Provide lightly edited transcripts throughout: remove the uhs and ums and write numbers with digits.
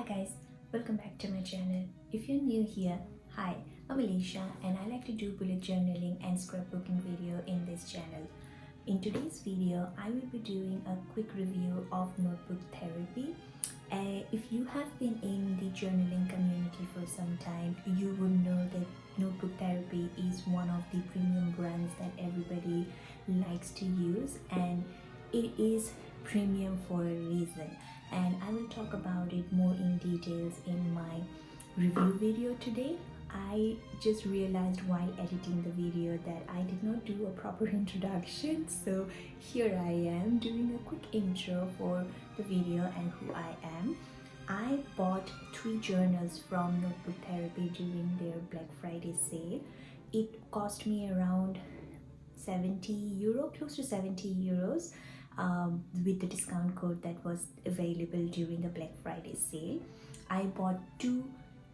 Hi guys, welcome back to my channel. If you're new here, hi, I'm Alicia and I like to do bullet journaling and scrapbooking video in this channel. In today's video, I will be doing a quick review of notebook therapy. If you have been in the journaling community for some time, you would know that notebook therapy is one of the premium brands that everybody likes to use, and it is premium for a reason, and I will talk about it more in details in my review video today. I just realized while editing the video that I did not do a proper introduction, so here I am doing a quick intro for the video and who I am. I bought 3 journals from Notebook Therapy during their Black Friday sale. It cost me around €70, close to €70, with the discount code that was available during the Black Friday sale. I bought 2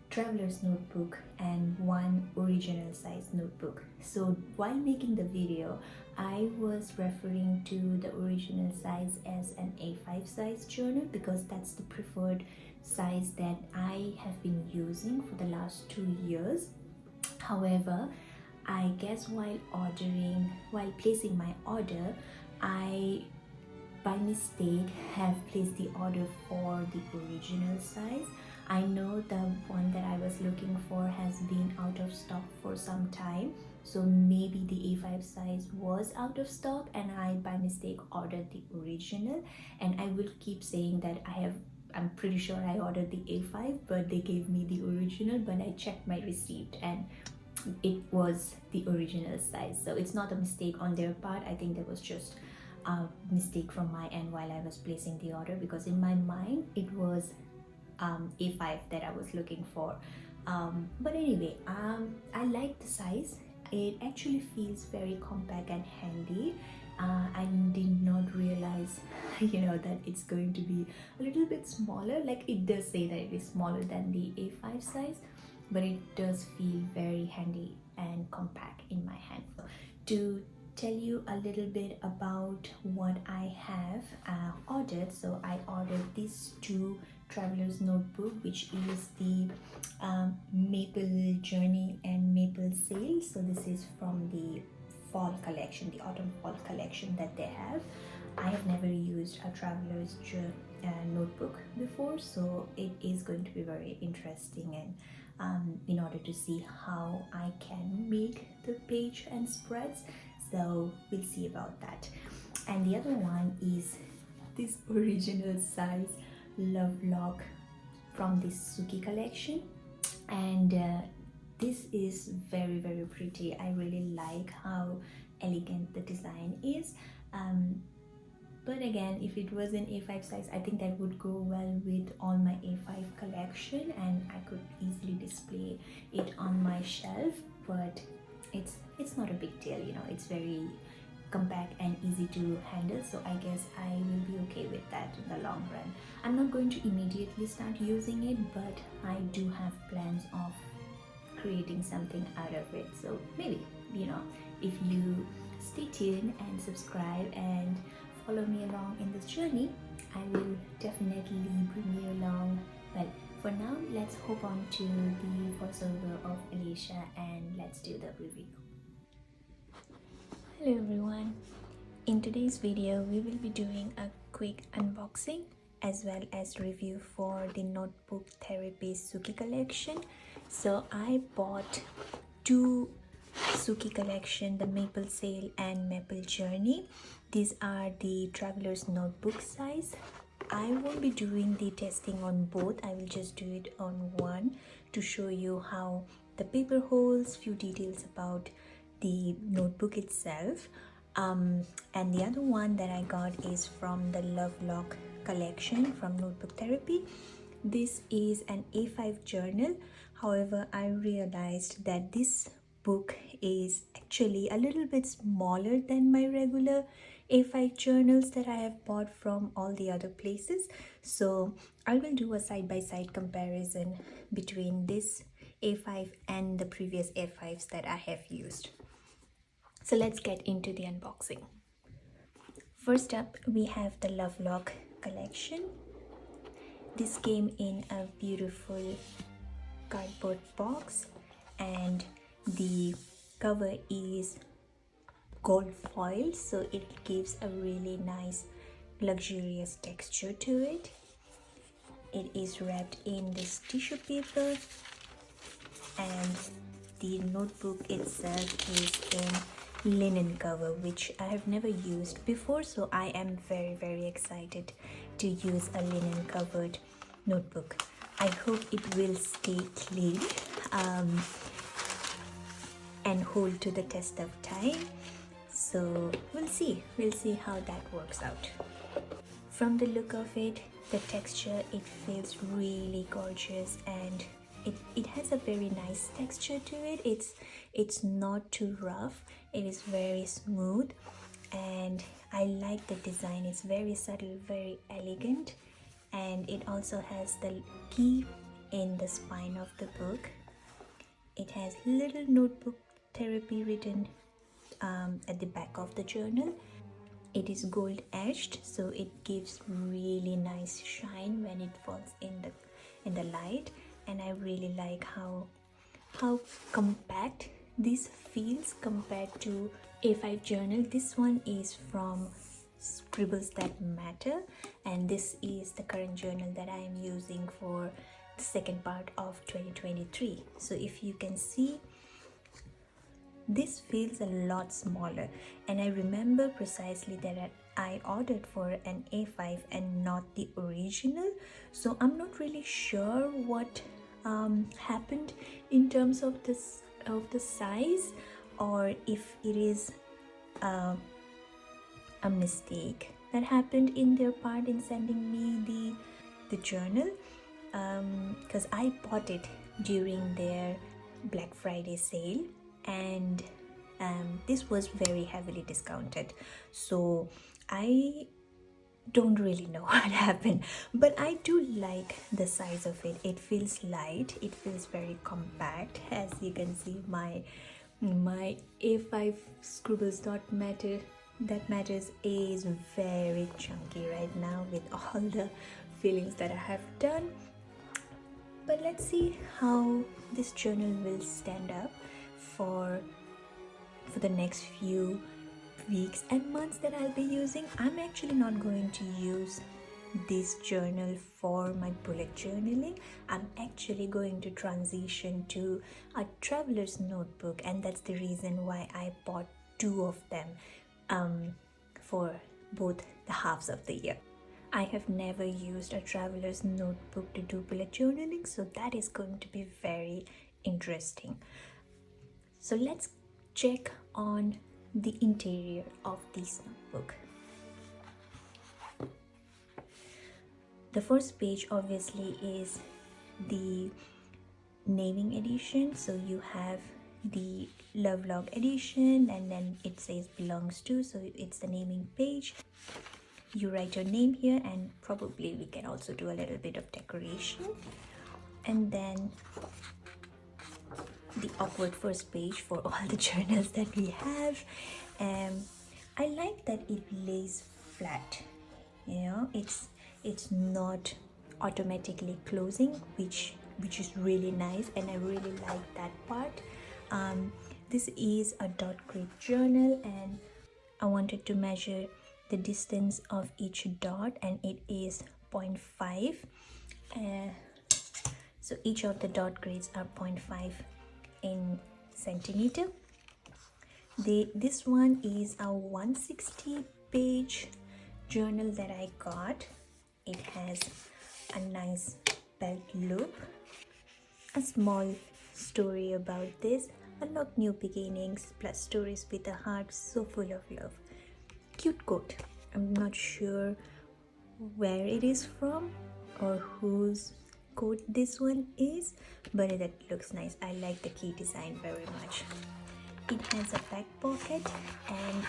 traveler's notebook and 1 original size notebook. So while making the video, I was referring to the original size as an A5 size journal because that's the preferred size that I have been using for the last 2 years. However, I guess while placing my order, I by mistake have placed the order for the original size. I know the one that I was looking for has been out of stock for some time, so maybe the A5 size was out of stock and I by mistake ordered the original. And I will keep saying that I'm pretty sure I ordered the A5, but they gave me the original. But I checked my receipt and it was the original size, so it's not a mistake on their part. I think there was just a mistake from my end while I was placing the order, because in my mind it was A5 that I was looking for. But anyway, I like the size. It actually feels very compact and handy. I did not realize that it's going to be a little bit smaller. Like, it does say that it is smaller than the A5 size, but it does feel very handy and compact in my hand. To tell you a little bit about what I have ordered, so I ordered these 2 traveler's notebook, which is the Maple Journey and Maple Sail. So this is from the fall collection, the autumn fall collection that they have. I have never used a traveler's notebook before, so it is going to be very interesting, and in order to see how I can make the page and spreads, so we'll see about that. And the other one is this original size Love Lock from the Suki collection, and this is very, very pretty. I really like how elegant the design is. But again, if it was an A5 size, I think that would go well with all my A5 collection and I could easily display it on my shelf. But it's not a big deal, it's very compact and easy to handle, so I guess I will be okay with that in the long run. I'm not going to immediately start using it, but I do have plans of creating something out of it. So maybe, if you stay tuned and subscribe and follow me along in this journey, I will definitely bring you along. Well, for now, let's hop on to the voiceover of Alicia and let's do the review. Hello everyone. In today's video, we will be doing a quick unboxing as well as review for the Notebook Therapy Suki collection. So I bought 2 Suki collection, the Maple Sail and Maple Journey. These are the traveler's notebook size. I won't be doing the testing on both. I will just do it on one to show you how the paper holds, few details about the notebook itself. And the other one that I got is from the Love Lock collection from Notebook Therapy. This is an A5 journal. However, I realized that this book is actually a little bit smaller than my regular A5 journals that I have bought from all the other places. So I will do a side-by-side comparison between this A5 and the previous A5s that I have used. So let's get into the unboxing. First up, we have the Love Lock collection. This came in a beautiful cardboard box, and the cover is gold foil, so it gives a really nice luxurious texture to it. It is wrapped in this tissue paper, and the notebook itself is in linen cover, which I have never used before, so I am very excited to use a linen covered notebook. I hope it will stay clean and hold to the test of time. So we'll see how that works out. From the look of it, the texture, it feels really gorgeous, and it has a very nice texture to it. It's not too rough, it is very smooth, and I like the design. It's very subtle, very elegant, and it also has the key in the spine of the book. It has little notebook therapy written at the back of the journal. It is gold edged, so it gives really nice shine when it falls in the light, and I really like how compact this feels compared to A5 journal. This one is from Scribbles That Matter, and this is the current journal that I am using for the second part of 2023. So if you can see, this feels a lot smaller, and I remember precisely that I ordered for an A5 and not the original, so I'm not really sure what happened in terms of the size, or if it is a mistake that happened in their part in sending me the journal, because I bought it during their Black Friday sale, and this was very heavily discounted, so I don't really know what happened, but I do like the size of it. It feels light, it feels very compact. As you can see, my A5 Scribbles that matters is very chunky right now with all the fillings that I have done. But let's see how this journal will stand up for the next few weeks and months that I'll be using. I'm actually not going to use this journal for my bullet journaling. I'm actually going to transition to a traveler's notebook, and that's the reason why I bought two of them for both the halves of the year. I have never used a traveler's notebook to do bullet journaling, so that is going to be very interesting. So let's check on the interior of this notebook. The first page obviously is the naming edition, so you have the love log edition, and then it says belongs to, so it's the naming page. You write your name here, and probably we can also do a little bit of decoration. And then the awkward first page for all the journals that we have. I like that it lays flat, it's not automatically closing, which is really nice, and I really like that part. This is a dot grid journal, and I wanted to measure the distance of each dot, and it is 0.5. So each of the dot grids are 0.5 in centimeter. This one is a 160 page journal that I got. It has a nice belt loop, a small story about this, unlock new beginnings, plus stories with a heart so full of love. Cute quote. I'm not sure where it is from or whose quote this one is, but it looks nice. I like the key design very much. It has a back pocket, and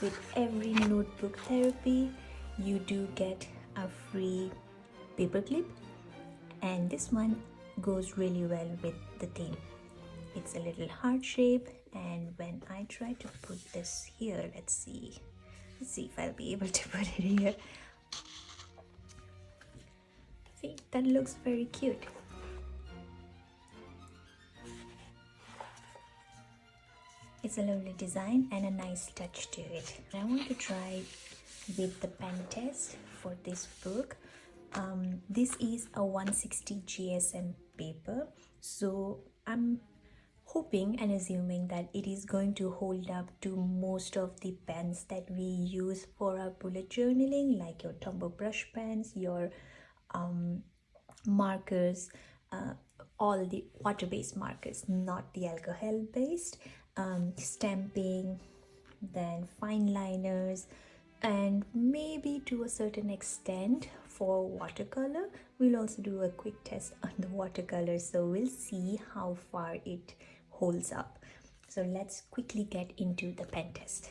with every notebook therapy you do get a free paper clip, and this one goes really well with the theme. It's a little heart shape, and when I try to put this here, let's see if I'll be able to put it here. See, That looks very cute. It's a lovely design and a nice touch to it. I want to try with the pen test for this book. This is a 160 GSM paper, so I'm hoping and assuming that it is going to hold up to most of the pens that we use for our bullet journaling, like your Tombow brush pens, your markers, all the water-based markers, not the alcohol-based, stamping, then fine liners, and maybe to a certain extent for watercolor. We'll also do a quick test on the watercolor, so we'll see how far it holds up. So let's quickly get into the pen test.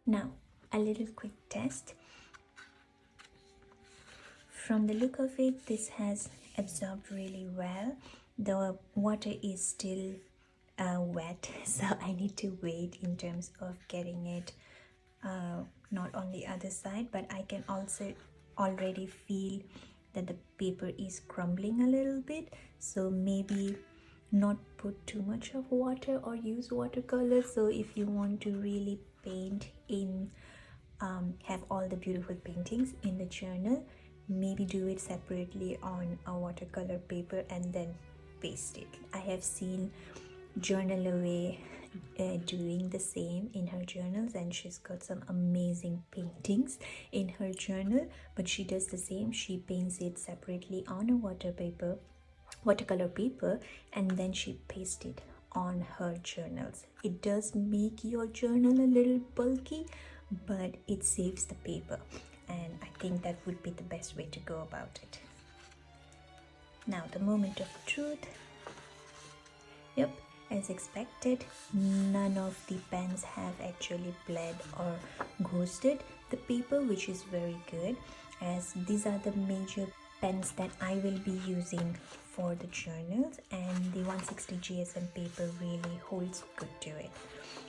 Now, a little quick test. From the look of it, this has absorbed really well. The water is still wet, so I need to wait in terms of getting it not on the other side, but I can also already feel that the paper is crumbling a little bit, so maybe not put too much of water or use watercolor. So if you want to really paint in, have all the beautiful paintings in the journal, maybe do it separately on a watercolor paper and then paste it. I have seen Journal Away doing the same in her journals, and she's got some amazing paintings in her journal, but she does the same. She paints it separately on a watercolor paper, and then she pastes it on her journals. It does make your journal a little bulky, but it saves the paper, and I think that would be the best way to go about it. Now the moment of truth. Yep, as expected, none of the pens have actually bled or ghosted the paper, which is very good, as these are the major pens that I will be using for the journals, and the 160 GSM paper really holds good to it.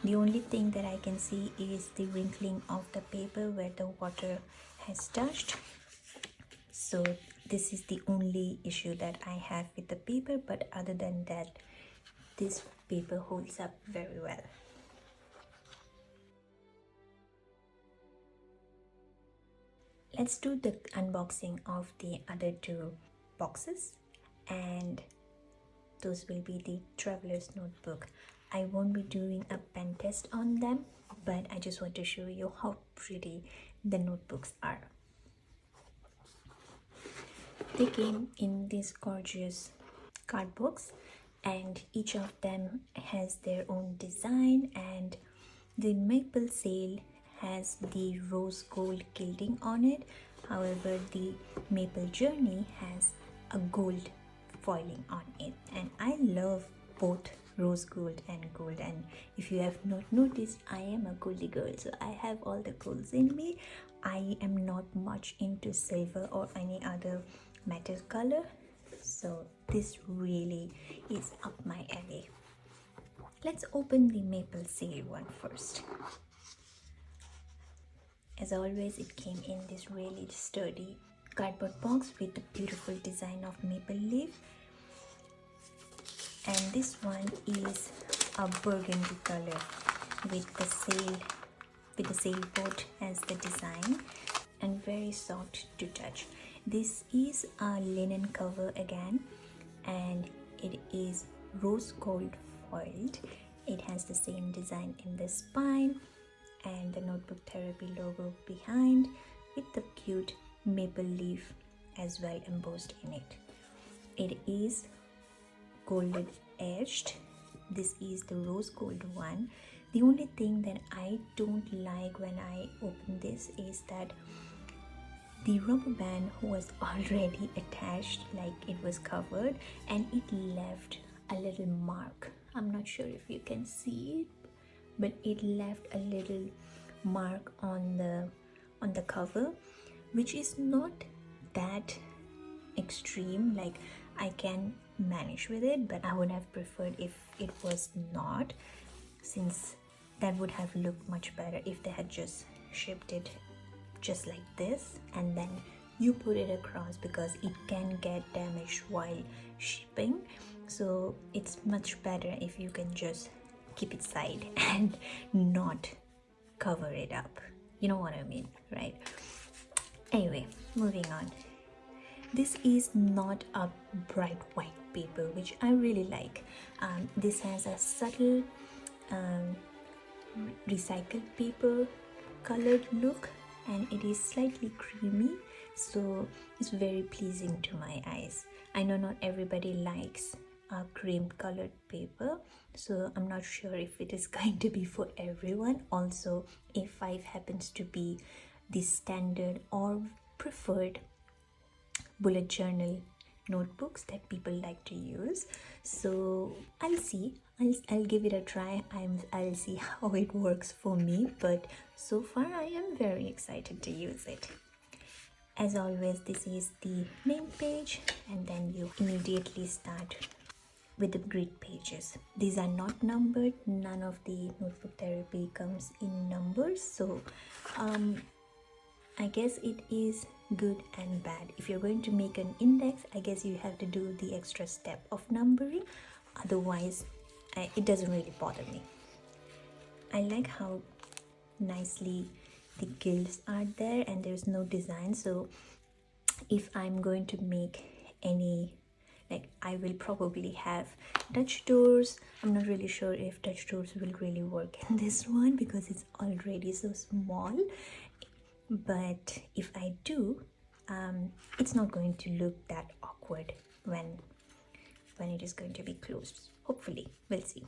The only thing that I can see is the wrinkling of the paper where the water has touched. So this is the only issue that I have with the paper, but other than that, this paper holds up very well. Let's do the unboxing of the other two boxes, and those will be the traveler's notebook. I won't be doing a pen test on them, but I just want to show you how pretty the notebooks are. They came in these gorgeous card books, and each of them has their own design, and the maple sail has the rose gold gilding on it. However, the maple journey has a gold foiling on it, and I love both rose gold and gold. And if you have not noticed, I am a goldie girl, so I have all the golds in me. I am not much into silver or any other metal color, so this really is up my alley. Let's open the maple sail one first. As always, it came in this really sturdy cardboard box with the beautiful design of maple leaf, and this one is a burgundy color with the sailboat as the design, and very soft to touch. This is a linen cover again, and it is rose gold foiled. It has the same design in the spine and the Notebook Therapy logo behind, with the cute maple leaf as well embossed in it. It is golden edged. This is the rose gold one. The only thing that I don't like when I open this is that the rubber band was already attached, like it was covered, and it left a little mark. I'm not sure if you can see it, but it left a little mark on the cover, which is not that extreme. Like, I can manage with it, but I would have preferred if it was not, since that would have looked much better if they had just shipped it just like this and then you put it across, because it can get damaged while shipping. So it's much better if you can just keep it side and not cover it up. You know what I mean, right? Anyway, moving on. This is not a bright white paper, which I really like. This has a subtle recycled paper colored look, and it is slightly creamy, so it's very pleasing to my eyes. I know not everybody likes cream colored paper, so I'm not sure if it is going to be for everyone. Also, A5 happens to be the standard or preferred bullet journal notebooks that people like to use, so I'll see. I'll give it a try. I'll see how it works for me, but so far I am very excited to use it. As always, this is the main page, and then you immediately start with the grid pages. These are not numbered. None of the notebook therapy comes in numbers, so I guess it is good and bad. If you're going to make an index, I guess you have to do the extra step of numbering. Otherwise, it doesn't really bother me. I like how nicely the gills are there and there's no design. So if I'm going to make any, like, I will probably have Dutch doors. I'm not really sure if Dutch doors will really work in this one because it's already so small. But if I do, it's not going to look that awkward when it is going to be closed. Hopefully, we'll see.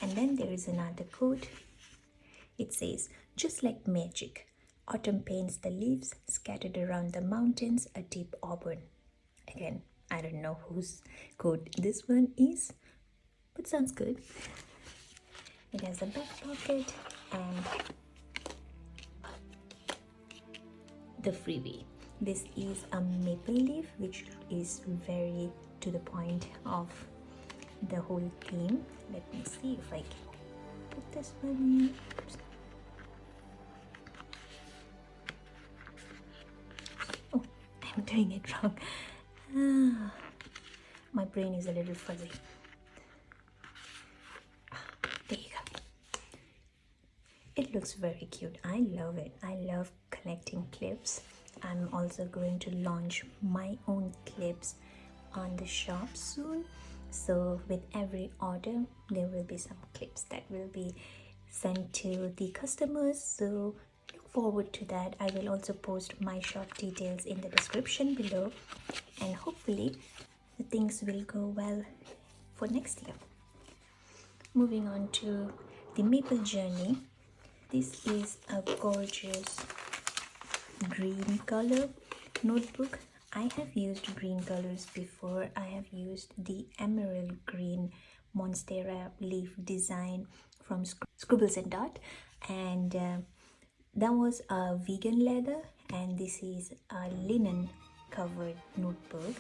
And then there is another quote. It says, "Just like magic, autumn paints the leaves scattered around the mountains a deep auburn." Again, I don't know whose quote this one is, but sounds good. It has a back pocket and the freebie. This is a maple leaf, which is very to the point of the whole theme. Let me see if I can put this one in. Oops. Oh, I'm doing it wrong. My brain is a little fuzzy. There you go. It looks very cute. I love it. I love collecting clips. I'm also going to launch my own clips on the shop soon. So with every order, there will be some clips that will be sent to the customers. So look forward to that. I will also post my shop details in the description below, and hopefully the things will go well for next year. Moving on to the Maple Journey. This is a gorgeous green color notebook. I have used green colors before. I have used the emerald green monstera leaf design from Scribbles and Dot, and that was a vegan leather, and this is a linen covered notebook.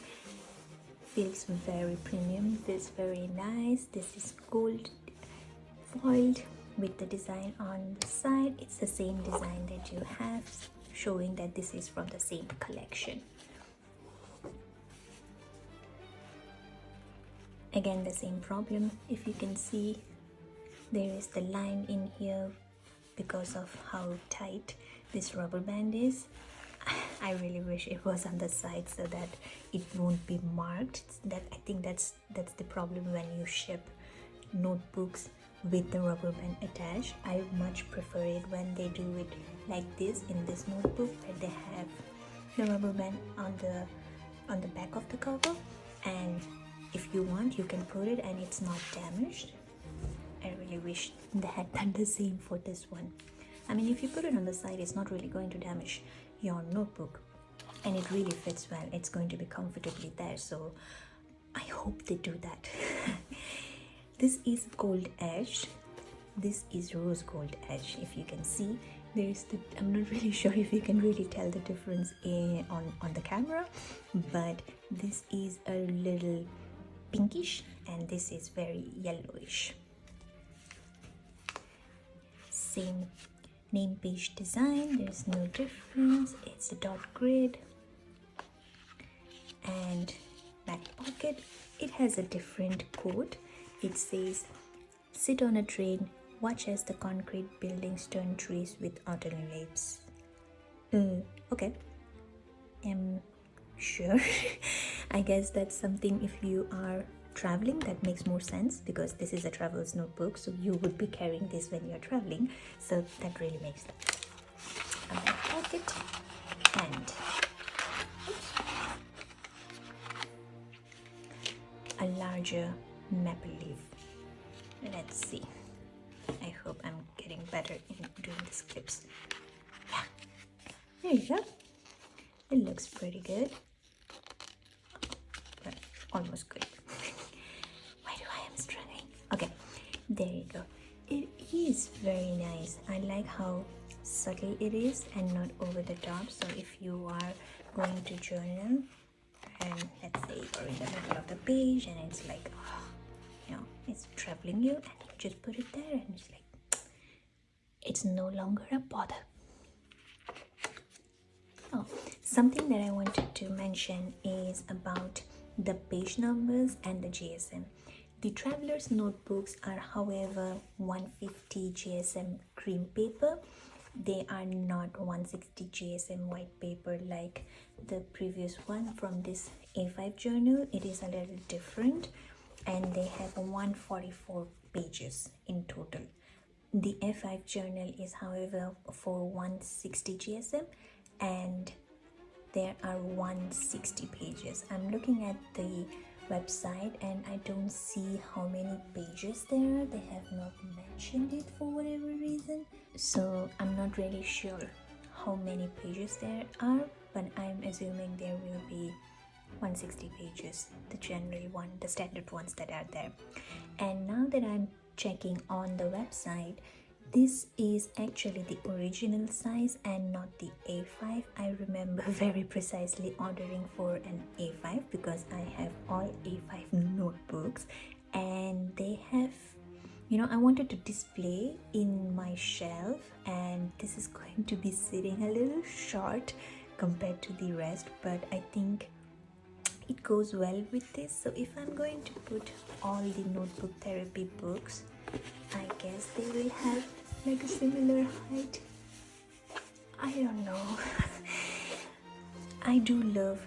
Feels very premium, feels very nice. This is gold foiled with the design on the side. It's the same design that you have, showing that this is from the same collection. Again, the same problem. If you can see, there is the line in here because of how tight this rubber band is. I really wish it was on the side so that it won't be marked. I think that's the problem when you ship notebooks with the rubber band attached. I much prefer it when they do it like this in this notebook, that they have the rubber band on the back of the cover, and if you want, you can put it and it's not damaged. I really wish they had done the same for this one. I mean, if you put it on the side, it's not really going to damage your notebook, and it really fits well. It's going to be comfortably there, so I hope they do that. This is gold edge. This is rose gold edge. If you can see, I'm not really sure if you can really tell the difference on the camera, but this is a little pinkish and this is very yellowish. Same name page design, there's no difference. It's a dot grid and back pocket. It has a different quote. It says, "Sit on a train, watch as the concrete buildings turn trees with autolives." Okay. Sure. I guess that's something if you are traveling, that makes more sense, because this is a traveler's notebook, so you would be carrying this when you're traveling, so that really makes sense. A back pocket and a larger maple leaf. Let's see. I hope I'm getting better in doing these clips. Yeah, there you go. It looks pretty good, but almost good. Why do I am struggling? Okay, there you go. It is very nice. I like how subtle it is and not over the top. So if you are going to journal and let's say you're in the middle of the page and it's like, it's troubling you, and you just put it there and it's like, it's no longer a bother. Oh, something that I wanted to mention is about the page numbers and the GSM. The traveler's notebooks are, however, 150 GSM cream paper. They are not 160 GSM white paper like the previous one from this A5 journal. It is a little different, and they have 144 pages in total. The A5 journal is, however, for 160 GSM, and there are 160 pages. I'm looking at the website and I don't see how many pages there are. They have not mentioned it for whatever reason, so I'm not really sure how many pages there are, but I'm assuming there will be 160 pages, the general one, the standard ones that are there. And now that I'm checking on the website, this is actually the original size and not the A5. I remember very precisely ordering for an A5 because I have all A5 notebooks, and they have, I wanted to display in my shelf, and this is going to be sitting a little short compared to the rest, but I think it goes well with this. So if I'm going to put all the notebook therapy books, I guess they will have like a similar height. I don't know. I do love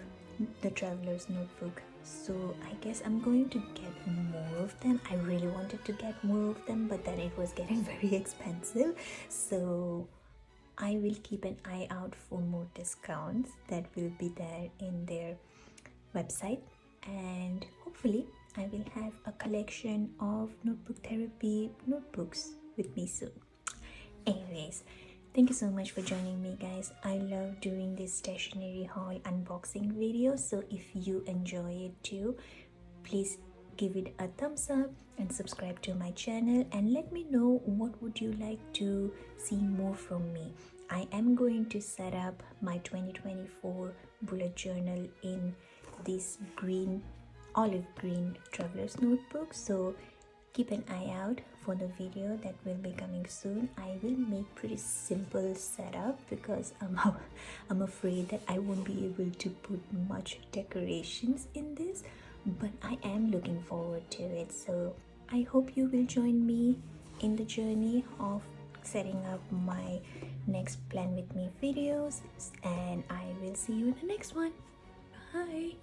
the traveler's notebook, so I guess I'm going to get more of them. I really wanted to get more of them, but then it was getting very expensive, so I will keep an eye out for more discounts that will be there in their website, and hopefully I will have a collection of notebook therapy notebooks with me soon. Anyways, thank you so much for joining me, guys. I love doing this stationery haul unboxing video, so if you enjoy it too, please give it a thumbs up and subscribe to my channel, and let me know what would you like to see more from me. I am going to set up my 2024 bullet journal in this olive green traveler's notebook, so keep an eye out for the video that will be coming soon. I will make pretty simple setup because I'm afraid that I won't be able to put much decorations in this, but I am looking forward to it. So I hope you will join me in the journey of setting up my next Plan With Me videos, and I will see you in the next one. Bye.